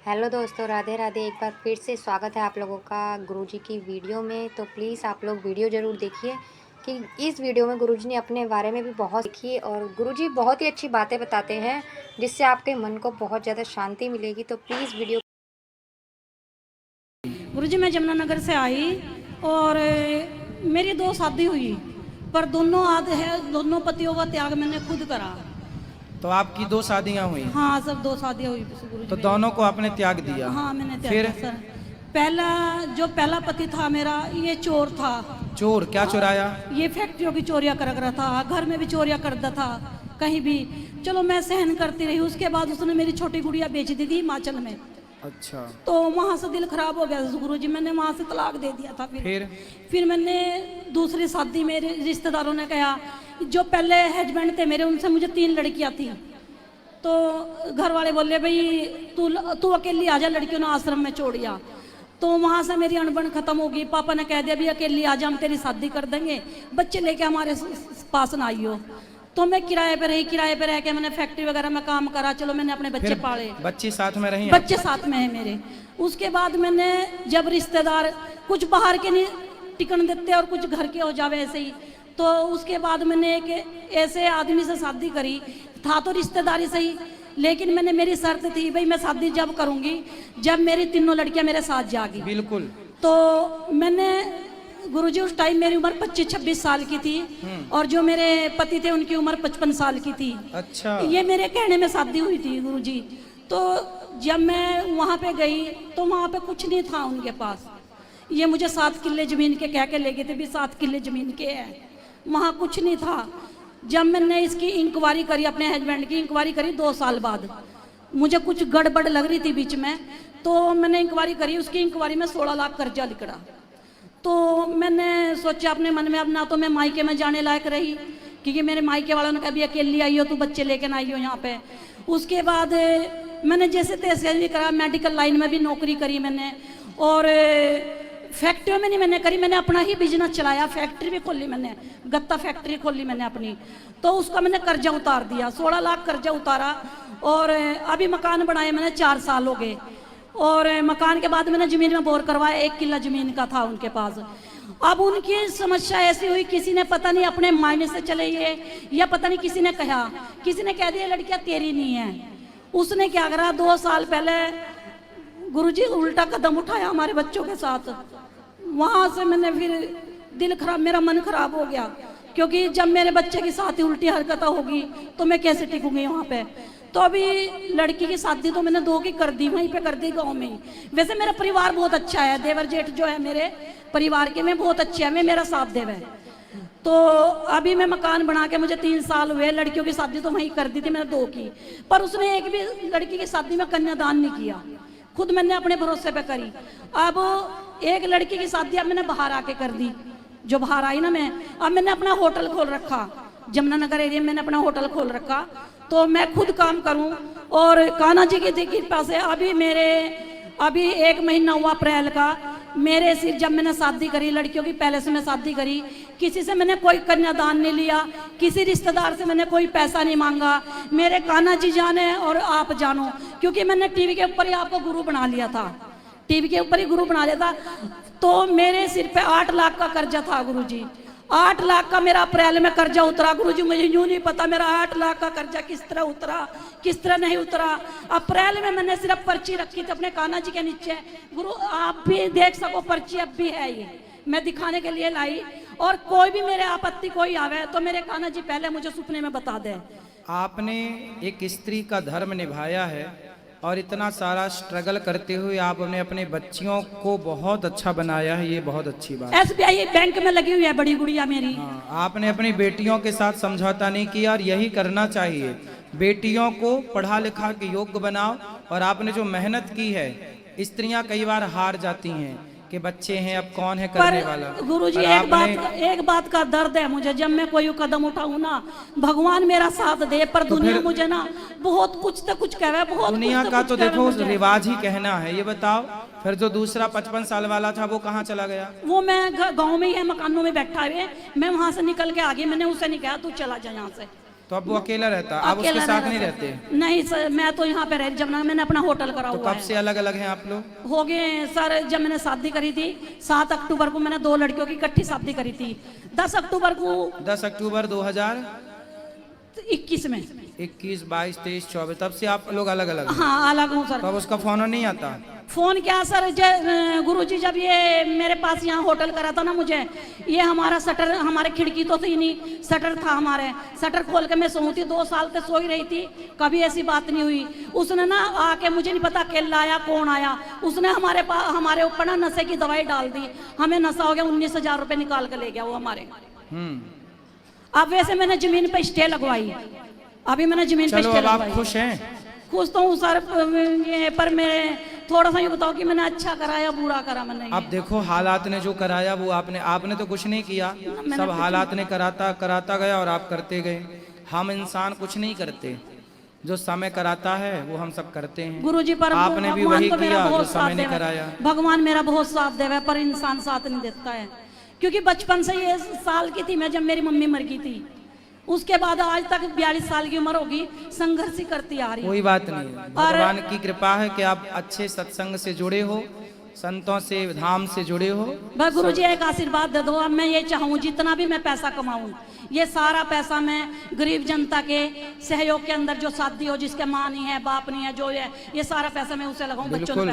Hello दोस्तों, राधे राधे। एक बार फिर से स्वागत है आप लोगों का गुरुजी की वीडियो में। तो प्लीज़ आप लोग वीडियो ज़रूर देखिए कि इस वीडियो में गुरुजी ने अपने बारे में भी बहुत सीखी और गुरुजी बहुत ही अच्छी बातें बताते हैं जिससे आपके मन को बहुत ज़्यादा शांति मिलेगी। तो प्लीज़ वीडियो। गुरुजी मैं जमुनानगर से आई और मेरी दो शादी हुई, पर दोनों पतियों का त्याग मैंने खुद करा। तो आपकी दो शादियां हुई? हाँ, सब दो शादियाँ हुई गुरुजी तो मेरी। दोनों को आपने त्याग दिया? हाँ, मैंने त्याग फिर? दिया सर। पहला पति था मेरा, ये चोर था। चोर क्या चुराया? ये फैक्ट्रियों की चोरियां कर रहा था, घर में भी चोरियां करता था, कहीं भी। चलो मैं सहन करती रही। उसके बाद उसने मेरी छोटी गुड़िया बेच दी थी हिमाचल में। अच्छा। तो वहाँ से दिल खराब हो गया गुरुजी, मैंने वहाँ से तलाक दे दिया था। फिर मैंने दूसरी शादी, मेरे रिश्तेदारों ने कहा, जो पहले हस्बैंड थे मेरे, उनसे मुझे 3 लड़कियाँ थी। तो घर वाले बोले भाई तू अकेली आ जा, लड़कियों ने आश्रम में छोड़िया। तो वहाँ से मेरी अनबन खत्म होगी। पापा ने कह दिया भी अकेली आ जा, हम तेरी शादी कर देंगे, बच्चे लेके हमारे पास ना आइयो। तो मैं किराए पे रही, किराए पे रह के मैंने फैक्ट्री वगैरह में काम करा। चलो मैंने अपने बच्चे पाले। बच्चे साथ में रही? बच्चे साथ में है मेरे। उसके बाद मैंने जब रिश्तेदार कुछ बाहर के नहीं टिकन देते और कुछ घर के हो जावे ऐसे ही, तो उसके बाद मैंने एक ऐसे आदमी से शादी करी। था तो रिश्तेदारी सही, लेकिन मेरी शर्त थी भाई मैं शादी जब करूंगी जब मेरी तीनों लड़कियां मेरे साथ जागी। बिल्कुल। तो मैंने गुरुजी, उस टाइम मेरी उम्र 25-26 साल की थी और जो मेरे पति थे उनकी उम्र 55 साल की थी। अच्छा। ये मेरे कहने में शादी हुई थी गुरुजी। तो जब मैं वहाँ पे गई तो वहाँ पे कुछ नहीं था उनके पास। ये मुझे 7 किले जमीन के कह के ले गए थे भी 7 किले जमीन के है, वहाँ कुछ नहीं था। जब मैंने इसकी इंक्वायरी करी, अपने हस्बैंड की इंक्वायरी करी 2 साल बाद, मुझे कुछ गड़बड़ लग रही थी बीच में, तो मैंने इंक्वायरी करी। उसकी इंक्वायरी में 16 लाख कर्जा निकला। तो मैंने सोचा अपने मन में, अब ना तो मैं मायके में जाने लायक रही, क्योंकि मेरे मायके वालों ने कहा भी अकेली आई हो, तू बच्चे लेके ना आई हो यहाँ पे। उसके बाद मैंने जैसे तैसे भी करा, मेडिकल लाइन में भी नौकरी करी मैंने, और फैक्ट्री में नहीं मैंने करी, मैंने अपना ही बिजनेस चलाया। फैक्ट्री भी खोली मैंने, गत्ता फैक्ट्री खोली मैंने अपनी। तो उसका मैंने कर्जा उतार दिया, 16 लाख कर्जा उतारा। और अभी मकान बनाए मैंने 4 साल हो गए। और मकान के बाद मैंने जमीन में बोर करवाया, 1 किला जमीन का था उनके पास। अब उनकी समस्या ऐसी हुई, किसी ने पता नहीं अपने मायने से चले ये, या पता नहीं किसी ने कहा, किसी ने कह दिया लड़कियां तेरी नहीं है। उसने क्या करा, 2 साल पहले गुरुजी उल्टा कदम उठाया हमारे बच्चों के साथ। वहां से मैंने फिर दिल खराब, मेरा मन खराब हो गया, क्योंकि जब मेरे बच्चे के साथ ही उल्टी हरकत होगी तो मैं कैसे टिकूंगी वहाँ पे। तो अभी लड़की की शादी तो मैंने 2 की कर दी, वहीं पे कर दी गांव में ही। वैसे मेरा परिवार बहुत अच्छा है, देवर जेठ जो है मेरे परिवार के में बहुत अच्छे हैं, वे मेरा साथ देवे। तो अभी मैं मकान बना के मुझे 3 साल हुए। लड़कियों की शादी तो वहीं कर दी थी मैंने 2 की, पर उसने एक भी लड़की की शादी में कन्यादान नहीं किया, खुद मैंने अपने भरोसे पे करी। अब एक लड़की की शादी अब मैंने बाहर आके कर दी, जो बाहर आई ना मैं, अब मैंने अपना होटल खोल रखा जमुनानगर एरिया में, मैंने अपना होटल खोल रखा। तो मैं खुद काम करूं, और कान्हा जी की कृपा से अभी 1 महीना हुआ अप्रैल का, मेरे सिर जब मैंने शादी करी लड़कियों की, पहले से मैं शादी करी, किसी से मैंने कोई कन्यादान नहीं लिया, किसी रिश्तेदार से मैंने कोई पैसा नहीं मांगा। मेरे कान्हा जी जाने और आप जानो, क्योंकि मैंने टीवी के ऊपर ही आपको गुरु बना लिया था, टीवी के ऊपर ही गुरु बना लिया था। तो मेरे सिर पे 8 लाख का कर्जा था गुरुजी, 8 लाख का मेरा अप्रैल में कर्जा उतरा। गुरुजी मुझे यूं नहीं पता मेरा 8 लाख का कर्जा किस तरह उतरा, किस तरह नहीं उतरा। अप्रैल में मैंने सिर्फ पर्ची रखी थी अपने कान्हा जी के नीचे। गुरु आप भी देख सको, पर्ची अब भी है, ये मैं दिखाने के लिए लाई। और कोई भी मेरे आपत्ति कोई आवे तो मेरे कान्हा जी पहले मुझे सुपने में बता दे। आपने एक स्त्री का धर्म निभाया है और इतना सारा स्ट्रगल करते हुए आपने अपने बच्चियों को बहुत अच्छा बनाया है, ये बहुत अच्छी बात है। SBI बैंक में लगी हुई है बड़ी गुड़िया मेरी। हाँ, आपने अपनी बेटियों के साथ समझौता नहीं किया, और यही करना चाहिए। बेटियों को पढ़ा लिखा के योग्य बनाओ। और आपने जो मेहनत की है, स्त्रियां कई बार हार जाती हैं कि बच्चे हैं, अब कौन है करने वाला। गुरुजी एक बात का दर्द है मुझे, जब मैं कोई कदम उठाऊं ना, भगवान मेरा साथ दे, पर दुनिया मुझे ना बहुत कुछ तो कुछ कहे, बहुत दुनिया का तो देखो रिवाज ही कहना है। ये बताओ फिर जो दूसरा 55 साल वाला था वो कहाँ चला गया? वो मैं गांव में ही है, मकानों में बैठा है, मैं वहां से निकल के आ गई। मैंने उसे नहीं कहा तू चला जा यहाँ से। तो अब वो अकेला रहता, आप उसके अकेला साथ नहीं रह रहते? नहीं सर, मैं तो यहाँ पे रह, जब ना मैंने अपना होटल करा तो हुआ कब है। से अलग अलग हैं आप लोग? हो गए सर, जब मैंने शादी करी थी 7 अक्टूबर को, मैंने 2 लड़कियों की इकट्ठी शादी करी थी। 10 अक्टूबर को 10 अक्टूबर 21 में 21, 22, 23, 24, तब से आप लोग अलग अलग हैं? हाँ अलग हूँ तो सर। अब उसका फोन नहीं आता? फोन क्या सर, गुरुजी जब ये मेरे पास यहाँ होटल करा था ना मुझे, ये हमारा शटर, हमारे खिड़की तो थी नहीं, शटर था हमारे, शटर खोल के मैं सोई थी, 2 साल तक सोई रही थी, कभी ऐसी बात नहीं हुई। उसने ना आके, मुझे नहीं पता अकेला आया कौन आया, उसने हमारे ऊपर ना नशे की दवाई डाल दी, हमें नशा हो गया, 19,000 रुपये निकाल के ले गया वो हमारे। अब वैसे मैंने जमीन पे स्टे लगवाई, अभी मैंने जमीन पे चलो स्टे अब आप लगवाई। खुश हैं? खुश तो हूँ सर, ये पर मैं थोड़ा सा ये बताओ कि मैंने अच्छा कराया बुरा करा मैंने? अब देखो, हालात ने जो कराया वो आपने तो कुछ नहीं किया, सब हालात ने कराता गया और आप करते गए। हम इंसान कुछ नहीं करते, जो समय कराता है वो हम सब करते हैं। गुरुजी पर आपने भी भगवान वही तो मेरा किया जो बहुत साथ समय ने देवे। कराया। भगवान मेरा बहुत साथ देवे, पर इंसान साथ नहीं देता है। क्योंकि बचपन से ये साल की थी मैं जब मेरी मम्मी मर गई थी, उसके बाद आज तक 42 साल की उम्र होगी, संघर्ष ही करती आ रही हूँ। कोई बात नहीं, भगवान की कृपा है कि आप अच्छे सत्संग से जुड़े हो, संतों से, धाम से जुड़े हो। बस गुरुजी एक आशीर्वाद दे दो। अब मैं ये चाहूँ जितना भी मैं पैसा कमाऊं, ये सारा पैसा मैं गरीब जनता के सहयोग के अंदर, जो शादी हो जिसके माँ नहीं है, बाप नहीं है, जो है, ये सारा पैसा मैं उसे लगाऊं, बच्चों बिल्कुल। में